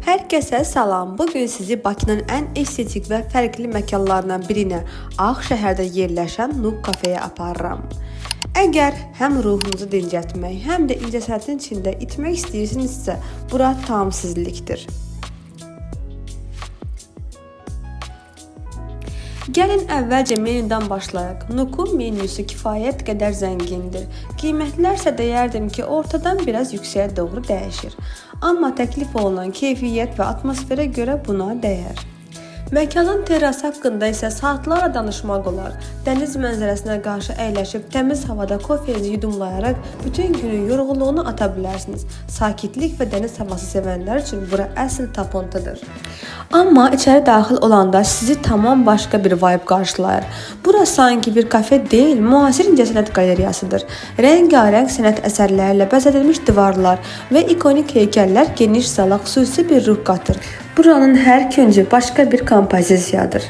Herkese salam. Bugün sizi Bakının ən estetik və fərqli məkanlarından birinə Ağ şəhərdə yerləşən Nuq kafeyə aparıram. Əgər həm ruhunuzu dincəltmək, həm də incəsənətin içində itmək istəyirsinizsə, bura tam sizlikdir. Gəlin əvvəlcə menyudan başlayaq. Nuqun menyusu kifayət qədər zəngindir. Qiymətlər isə deyərdim ki, ortadan biraz yüksəyə doğru dəyişir. Amma təklif olunan keyfiyyət və atmosferə görə buna dəyər. Məkanın terrası haqqında isə saatlarla danışmaq olar. Dəniz mənzərəsinə qarşı əyləşib təmiz havada kofenizi yudumlayaraq bütün günün yorğunluğunu ata bilərsiniz. Sakitlik və dəniz havası sevənlər üçün bura əsl tapıntıdır. Amma içəri daxil olanda sizi tamam başqa bir vibe qarşılayır. Bura sanki bir kafe deyil, müasir incəsənət qalereyasıdır. Rəngarəng sənət əsərlərlə bəzədilmiş divarlar və ikonik heykəllər geniş zala xüsusi bir ruh qatır. Buranın hər küncü başqa bir kompozisiyadır.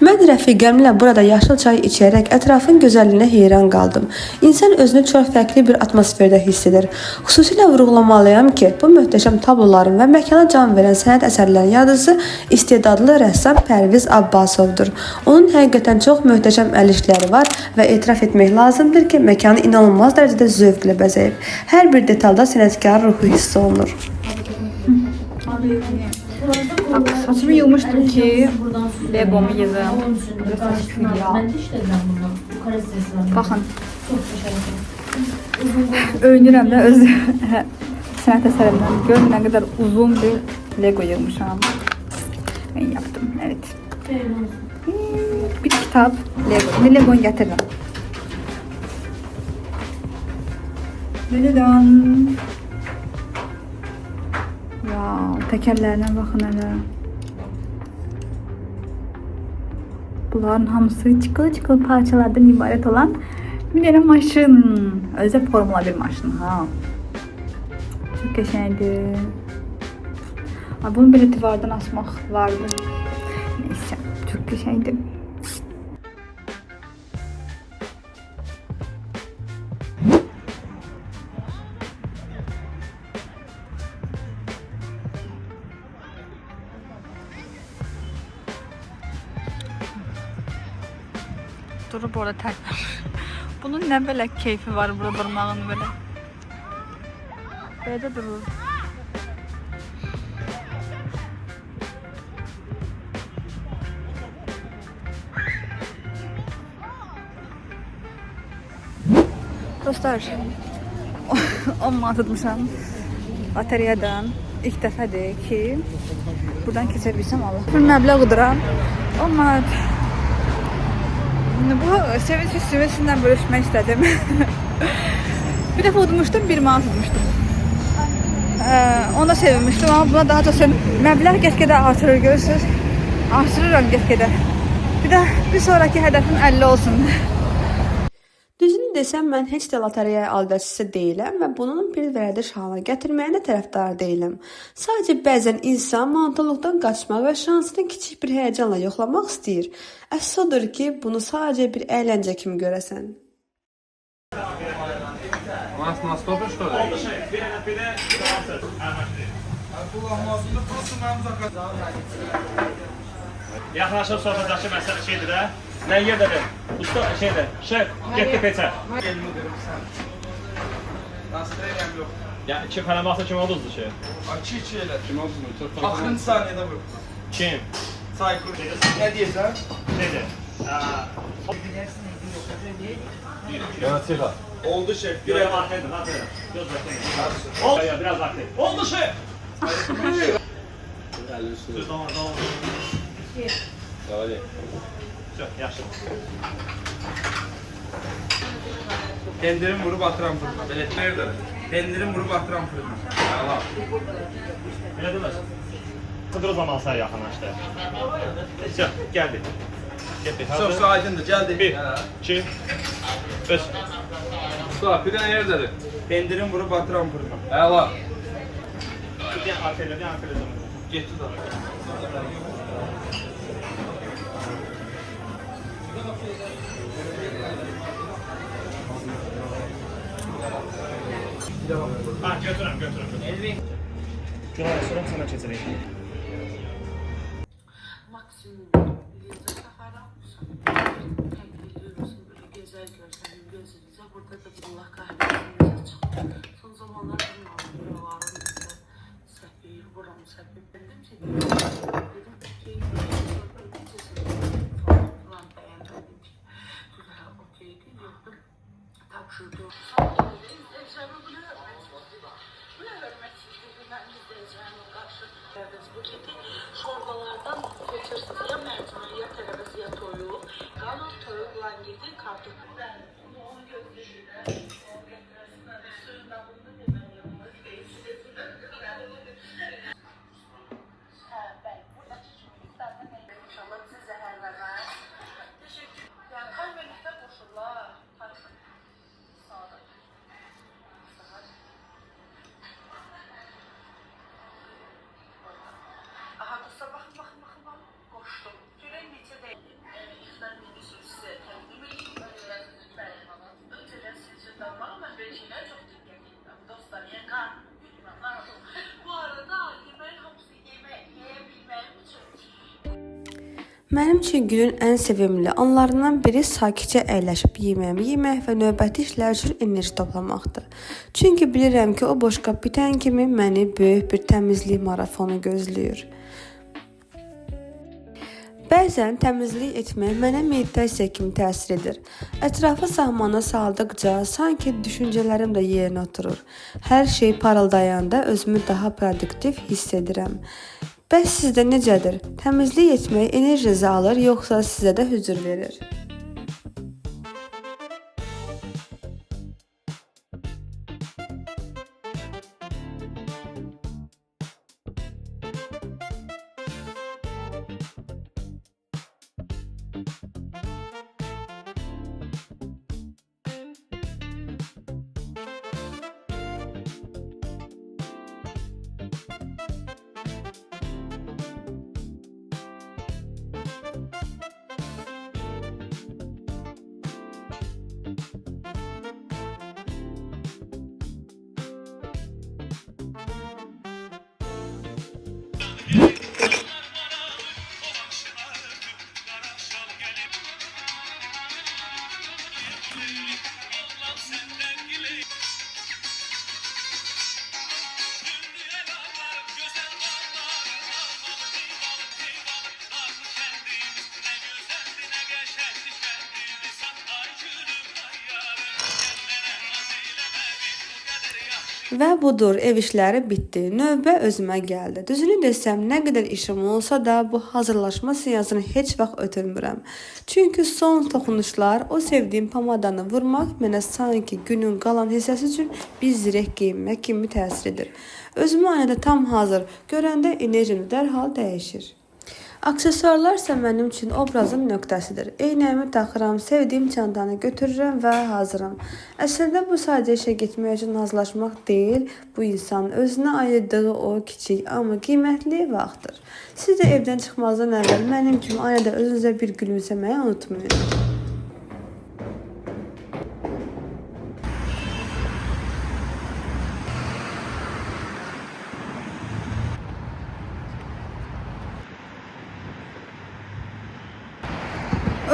Mən rəfiqəmlə burada yaşıl çay içərək ətrafın gözəlliyinə heyran qaldım. İnsan özünü çox fərqli bir atmosferdə hiss edir. Xüsusilə vurğulamalıyam ki, bu möhtəşəm tabloların və məkana can verən sənət əsərlərin yaradıcısı istedadlı rəssam Pərviz Abbasovdur. Onun həqiqətən çox möhtəşəm əl işləri var və etiraf etmək lazımdır ki, məkanı inanılmaz dərəcədə zövqlə bəzəyib. Hər bir detalda sənətkar ruhu hiss olunur. Saçımı yılmıştım ki Legomu yığım. Baxın. Öyünürəm də öz sənət əsərimdən. Görün nə qədər uzun bir Lego yığmışam. Ben yaptım, evet. Bir kitap Lego. Şimdi Lego'yu getiririm. Neden? Ya tekerlerine bakın hele. Bunların hamısı çıkılı parçalardan ibaret olan bir tane maşın. Özel Formula 1 maşını ha. Çok geçeniydi. Bunu böyle divardan asmak vardı. Neyse çok geçeniydi. Durup orada tərpəm. Bunun nə belə keyfi var burada durmağın belə. Belə durur. Dostlar, 10 manat tutmuşam bateriyadan. İlk dəfədir ki, buradan keçə bilsəm Allah. Bir məbləğ qıdıram. 10 manat. Bu sevinç hissimi sizinlə bölüşmək istədim. Bir dəfə udmuşdum, 1 manat udmuşdum. Onda sevinmişdim, amma buna daha çox sevindim. Məbləğ get-gedə artırır, görürsünüz. Artırıram get-gedə. Bir sonraki hədəfim 50 olsun. Düzünü desəm, mən heç də lotereya alverçisi deyiləm və bunun bir vərdiş halına gətirməyinə tərəfdar deyiləm. Sadəcə bəzən insan mantılıqdan qaçmaq və şansını kiçik bir həyəcanla yoxlamaq istəyir. Əsas odur ki, bunu sadəcə bir əyləncə kimi görəsən. Yaxınlaşıb soruşacaqçı məsələ şeydir də. Nə yerdədir? Usta şeydir. Şef, getdi peçə. Ya iki fərəması kim olduzdu şey? Açı elə. Kim olduzdu? Axırıncı saniyədə vurur. Kim? Saykur. Nə deyirsən? Şeydir. Yönetilə. Oldu şef. Biraz vaxtdır, vaxtdır. Göz vaxtdır. Oldu. Biraz vaxtdır. Oldu şef. Söz tamam. Davali. Çox, yaxşı. Pendirim vurub atıram fırına. Belə nerede? Pendirim vurub atıram fırına. Allah. Elə deməz. Qıdır o zaman sən yaxınlaşdı. Çox, gəldi. Getdi. Çox aydındır. Gəldi. 1, 2, 3. Usta, bir de nerededir? Pendirim vurub atıram fırına. Allah. Bir arkayla. Getdi da. Ha, götürürüm. Günaydın, sonra sana keçirək. Maksimum Liza Sahara biliyorsun böyle gezer görsen gözünüze burada da Allah kahretsin çıktı. Son zamanlar bunlar varım mesela Sefir, buram Sefir dedim ki dedim okey falan beğenmedim ki güzel okeydi yoktum tapşırdım. Çorbalardan geçirsiniz ya mercimek ya kereviz ya toyuq. Qalın toyuqla yedi kartof. Onun gözlüyüne suyundan bunu deməli İnşallah bizi zəhərləməz. Teşekkür. Yani kalbinizde koşullar. Sağda. Aha bu sabah bakın koştum. Süren neçə də iftar menüsü sizə təqdim edeyim. Öncədən sizin davranın mən belə şeylər çox diqqət edirəm. Dostlar, yəni qarnım bilməm, narahat. Bu arada yeməyin hamısı yeyə bilməyim üçün Mənim üçün günün ən sevimli anlarından biri sakitcə əyləşib yeməyimi yemək və növbəti işlər üçün enerji toplamaqdır. Çünki bilirəm ki, o boşqab bitən kimi məni böyük bir təmizlik marafonu gözləyir. Bəzən təmizlik etmək mənə meditasiya kimi təsir edir. Ətrafı sahmana saldıqca sanki düşüncələrim də yerinə oturur. Hər şey parıldayanda özümü daha produktiv hiss edirəm. Bəs sizdə necədir? Təmizlik etmək enerjinizi alır, yoxsa sizə də hüzur verir? Və budur, ev işləri bitdi. Növbə özümə gəldi. Düzünü desəm, nə qədər işim olsa da bu hazırlaşma seansını heç vaxt ötürmürəm. Çünki son toxunuşlar, o sevdiyim pomadanı vurmaq mənə sanki günün qalan hissəsi üçün bir zirək geyinmək kimi təsir edir. Özümü aynada tam hazır görəndə enerjim dərhal dəyişir. Aksesuarlar isə mənim üçün obrazın nöqtəsidir. Eynəyimi taxıram, sevdiyim çantanı götürürəm və hazıram. Əslində bu sadəcə işə getmək üçün hazırlaşmaq deyil, bu insanın özünə ayırdığı o kiçik, amma qiymətli vaxtdır. Siz də evdən çıxmazdan əvvəl mənim kimi aynada özünüzə bir gülümsəməyi unutmayın.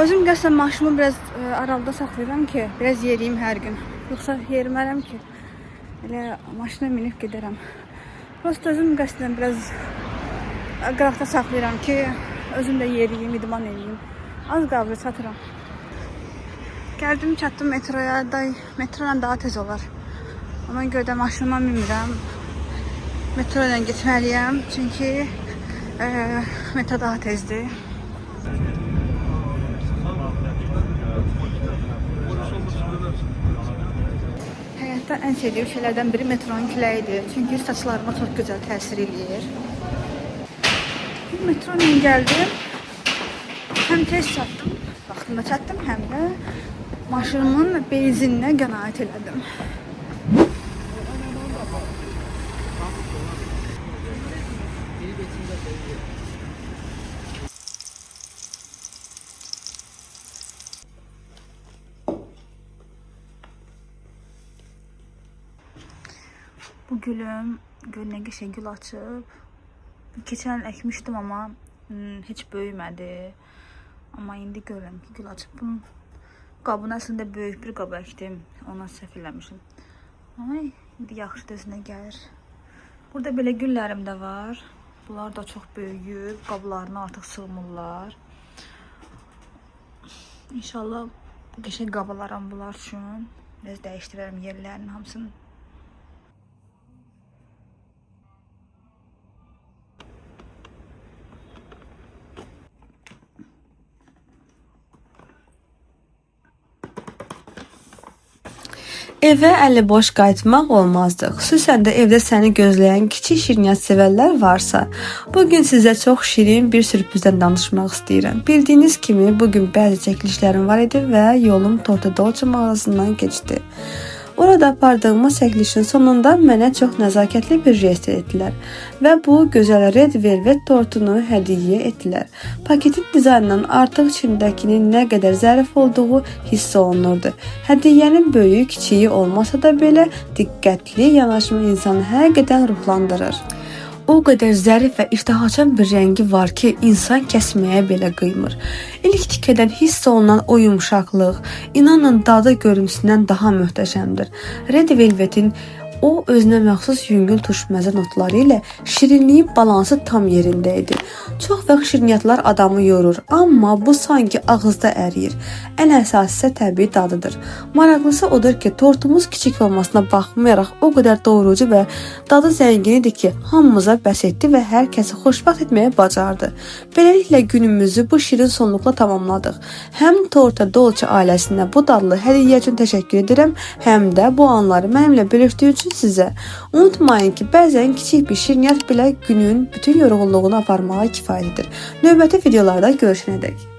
Özüm qəsdən maşımı biraz aralıda saxlayıram ki, biraz yeriyim hər gün. Yoxsa yerimərəm ki, elə maşına minib gedərəm. Prosta özüm qəsdən biraz qıraqda saxlayıram ki, özüm də yeriyim, idman edeyim. Az qablı çatıram. Gəldim, çatdım metroya, metroyla daha tez olar. Ona görə də maşınıma minmirəm. Metroyla getməliyəm, çünki metro daha tezdir. Həyatda ən sevdiyim şeylərdən biri metronun küləyidir. Çünki saçlarıma çox gözəl təsir eləyir. Metro ilə gəldim. Həm tez çatdım, vaxtında çatdım, həm də maşınımın benzininə qənaət elədim. Bu gülüm gül nə qəşəng gül açıb. Keçən il əkmişdim amma heç böyümədi. Amma indi görürəm ki, gül açıb. Bunun qabını əslində böyük bir qab əkdim. Ona səhv eləmişim. Amma indi yaxşı özünə gəlir. Burada belə güllərim də var. Bunlar da çox böyüyüb. Qablarına artıq sığmırlar. İnşallah qəşəng qab alaram bunlar üçün. Biraz dəyişdirərəm yerlərini hamısını. Evə əli boş qayıtmaq olmazdı. Xüsusən də evdə səni gözləyən kiçik şirniyyat sevərlər varsa. Bugün sizə çox şirin bir sürprizdən danışmaq istəyirəm. Bildiyiniz kimi bugün bəzi çəkilişlərim var idi və yolum Torta Dolce mağazasından keçdi. Orada apardığımız çəkilişin sonunda mənə çox nəzakətli bir jest etdilər və bu gözəl red velvet tortunu hədiyyə etdilər. Paketin dizaynından artıq içindəkinin nə qədər zərif olduğu hiss olunurdu. Hədiyyənin böyüyü, kiçiyi olmasa da belə diqqətli yanaşma insanı həqiqətən ruhlandırır. O qədər zərif və iştahaçan bir rəngi var ki, insan kəsməyə belə qıymır. İlk tikədən hiss olunan o yumşaqlıq, inanın dadı görüntüsündən daha möhtəşəmdir. Red Velvet'in o özünə məxsus yüngül turşməzə notları ilə şirinliyin balansı tam yerində idi. Çox vaxt şirniyyatlar adamı yorur, amma bu sanki ağızda əriyir. Ən əsası isə təbii dadıdır. Maraqlısı odur ki, tortumuz kiçik olmasına baxmayaraq o qədər doyurucu və dadı zəngin idi ki, hamımıza bəs etdi və hər kəsi xoşbəxt etməyə bacardı. Beləliklə günümüzü bu şirin sonluqla tamamladıq. Həm Torta Dolce ailəsinə bu dadlı hədiyyə üçün təşəkkür edirəm, həm də bu anları mənimlə bölüşdüyü üçün sizə. Unutmayın ki, bəzən kiçik bir şirniyyat belə günün bütün yorğunluğunu aparmağa kifayət edir. Növbəti videolarda görüşənədək.